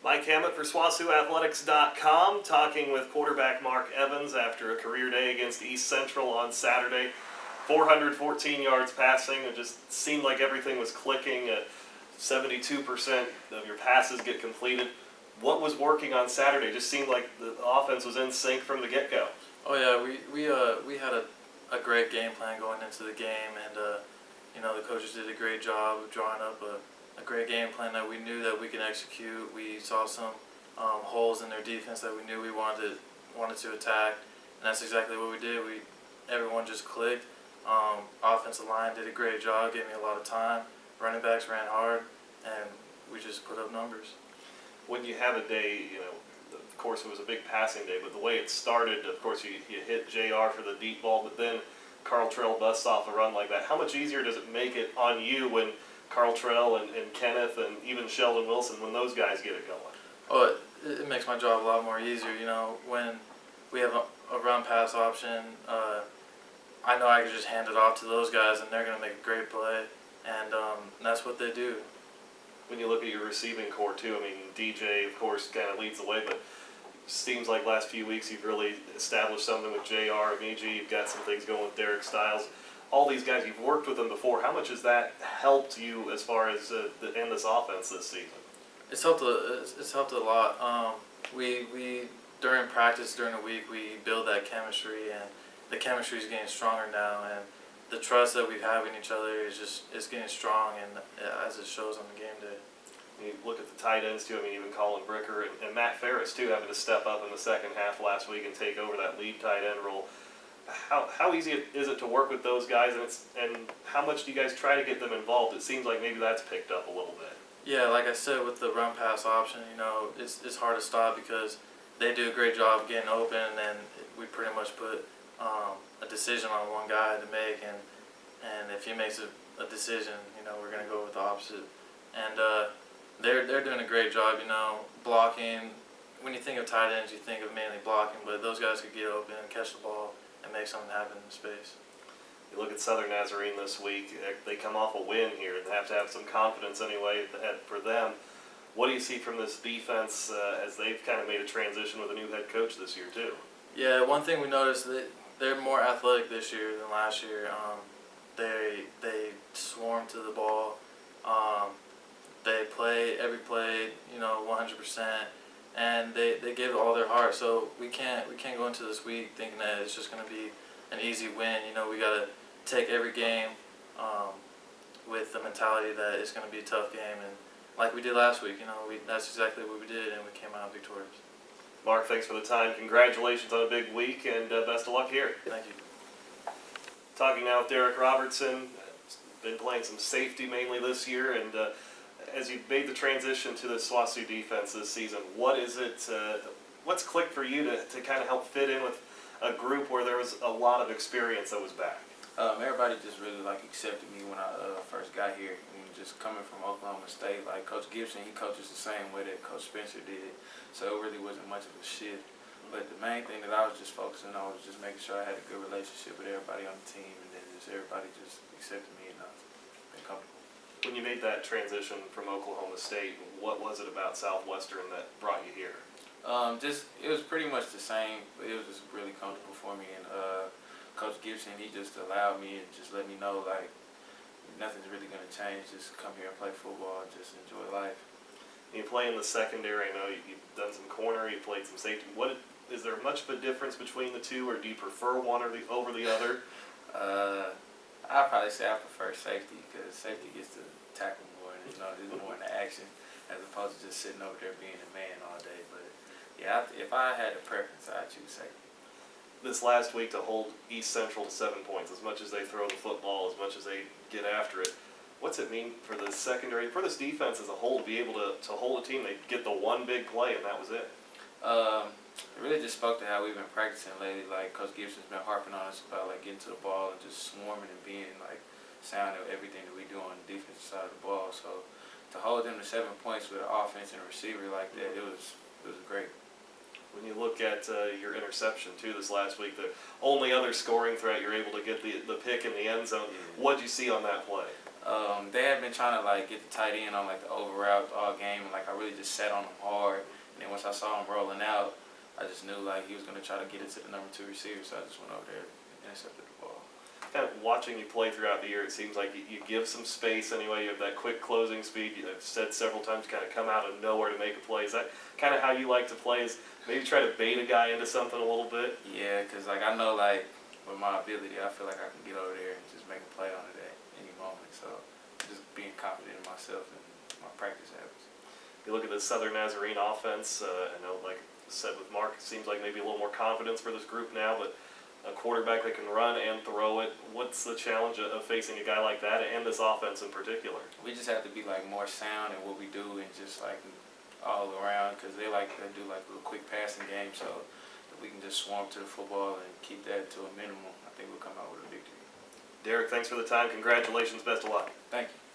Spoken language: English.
Mike Hammett for SWOSUathletics.com, talking with quarterback Marc Evans after a career day against East Central on Saturday. 414 yards passing. It just seemed like everything was clicking. 72% of your passes get completed. What was working on Saturday? Just seemed like the offense was in sync from the get-go. Oh yeah, we had a great game plan going into the game, and the coaches did a great job of drawing up a great game plan that we knew that we could execute. We saw some holes in their defense that we knew we wanted to attack, and that's exactly what we did. Everyone just clicked. Offensive line did a great job, gave me a lot of time. Running backs ran hard, and we just put up numbers. When you have a day, of course it was a big passing day, but the way it started, of course you hit JR for the deep ball, but then Carl Trell busts off a run like that. How much easier does it make it on you when Carl Trell and Kenneth and even Sheldon Wilson, when those guys get it going? Oh, it makes my job a lot more easier. When we have a run-pass option, I know I can just hand it off to those guys, and they're going to make a great play, and that's what they do. When you look at your receiving core too, DJ, of course, kind of leads the way, but it seems like last few weeks you've really established something with JR, Miji, you've got some things going with Deric Styles. All these guys, you've worked with them before. How much has that helped you as far as in this offense this season? It's helped a lot. We during practice, during the week, we build that chemistry, and the chemistry is getting stronger now, and the trust that we have in each other is getting strong, and as it shows on the game day. You look at the tight ends too. Even Colin Bricker and Matt Ferris too, having to step up in the second half last week and take over that lead tight end role. How easy is it to work with those guys, and how much do you guys try to get them involved? It seems like maybe that's picked up a little bit. Yeah, like I said, with the run pass option, it's hard to stop because they do a great job of getting open, and we pretty much put a decision on one guy to make, and if he makes a decision, we're gonna go with the opposite. And they're doing a great job, blocking. When you think of tight ends, you think of mainly blocking, but those guys could get open, catch the ball, and make something happen in space. You look at Southern Nazarene this week, they come off a win here and have to have some confidence anyway for them. What do you see from this defense as they've kind of made a transition with a new head coach this year too? Yeah, one thing we noticed that they're more athletic this year than last year. They swarm to the ball. They play every play, 100%, and they give it all their heart. So we can't go into this week thinking that it's just going to be an easy win. We got to take every game with the mentality that it's going to be a tough game, and like we did last week, that's exactly what we did, and we came out victorious. Marc, thanks for the time. Congratulations on a big week, and best of luck here. Thank you. Talking now with Deric Robertson. Been playing some safety mainly this year, and as you've made the transition to the SWOSU defense this season, what's clicked for you to kind of help fit in with a group where there was a lot of experience that was back? Everybody just really accepted me when I first got here. Just coming from Oklahoma State, like Coach Gibson, he coaches the same way that Coach Spencer did, so it really wasn't much of a shift. But the main thing that I was just focusing on was just making sure I had a good relationship with everybody on the team, and then just everybody just accepted me and been comfortable. When you made that transition from Oklahoma State, what was it about Southwestern that brought you here? It was pretty much the same, but it was just really comfortable for me, and Coach Gibson, he just allowed me and just let me know nothing's really going to change. Just come here and play football and just enjoy life. You play in the secondary. I know you've done some corner. You played some safety. Is there much of a difference between the two, or do you prefer one over the other? I'd probably say I prefer safety because safety gets to tackle more, and there's more in the action as opposed to just sitting over there being a man all day. But yeah, if I had a preference, I'd choose safety. This last week to hold East Central to 7 points, as much as they throw the football, as much as they get after it, what's it mean for the secondary, for this defense as a whole, to be able to hold a team? They get the one big play, and that was it. It really just spoke to how we've been practicing lately. Coach Gibson's been harping on us about getting to the ball and just swarming and being sound of everything that we do on the defensive side of the ball. So to hold them to 7 points with an offense and a receiver like that, it was great. When you look at your interception too this last week, the only other scoring threat, you're able to get the pick in the end zone. Yeah. What did you see on that play? They had been trying to like get the tight end on like the over routes all game, and like I really just sat on him hard. And then once I saw him rolling out, I just knew like he was gonna try to get it to the number 2 receiver, so I just went over there and intercepted the ball. Kind of watching you play throughout the year, it seems like you give some space anyway. You have that quick closing speed. You've said several times, kind of come out of nowhere to make a play. Is that kind of how you like to play? Is maybe try to bait a guy into something a little bit? Yeah, cause like I know like with my ability, I feel like I can get over there and just make a play on it at any moment. So just being confident in myself and my practice habits. You look at the Southern Nazarene offense. I know, like I said with Marc, it seems like maybe a little more confidence for this group now, but a quarterback that can run and throw it. What's the challenge of facing a guy like that and this offense in particular? We just have to be like more sound in what we do and just like all around, because they like to do like a little quick passing game. So if we can just swarm to the football and keep that to a minimum, I think we'll come out with a victory. Deric, thanks for the time. Congratulations. Best of luck. Thank you.